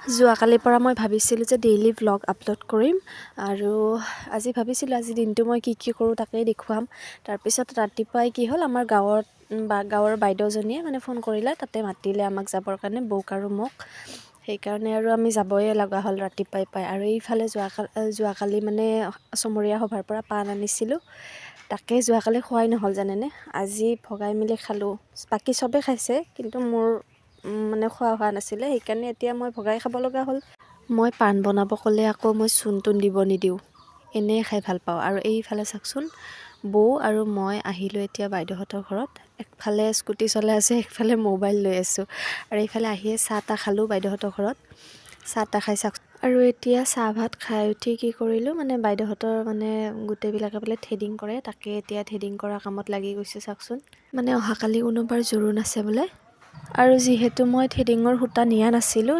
যোৱাকালিৰ পৰা মই ভাবিছিলোঁ যে ডেইলি ভ্লগ আপলোড কৰিম আৰু আজি ভাবিছিলোঁ আজি দিনটো মই কি কৰোঁ তাকেই দেখুৱাম। তাৰপিছত ৰাতিপুৱাই কি হ'ল, আমাৰ গাঁৱৰ বাইদেউজনীয়ে মানে ফোন কৰিলে, তাতে মাতিলে আমাক যাবৰ কাৰণে, বৌক আৰু মোক। সেইকাৰণে আৰু আমি যাবই লগা হ'ল ৰাতিপুৱাই পাই। আৰু এইফালে যোৱাকালি মানে চমৰীয়া সভাৰ পৰা পাণ আনিছিলোঁ, তাকে যোৱাকালি খোৱাই নহ'ল জানেনে। আজি ভগাই মেলি খালোঁ। বাকী চবেই খাইছে কিন্তু মোৰ মানে খোৱা হোৱা নাছিলে, সেইকাৰণে এতিয়া মই ভগাই খাব লগা হ'ল। মই পাণ বনাব ক'লে আকৌ মই চূণ তুণ দিব নিদিওঁ, এনেই খাই ভাল পাওঁ। আৰু এইফালে চাওকচোন, বৌ আৰু মই আহিলোঁ এতিয়া বাইদেউহঁতৰ ঘৰত। একফালে স্কুটি চলাই আছে, একফালে মোবাইল লৈ আছোঁ। আৰু এইফালে আহিয়ে চাহ তাহ খালোঁ বাইদেউহঁতৰ ঘৰত, চাহ তাহ খাই চাওক। আৰু এতিয়া চাহ ভাত খাই উঠি কি কৰিলোঁ, মানে বাইদেউহঁতৰ মানে গোটেইবিলাকে বোলে থ্ৰেডিং কৰে, তাকে এতিয়া থ্ৰেডিং কৰা কামত লাগি গৈছে চাওকচোন। মানে অহাকালি কোনোবাৰ জোৰোণ আছে বোলে, আৰু যিহেতু মই থ্ৰেডিঙৰ সূতা নিয়া নাছিলোঁ,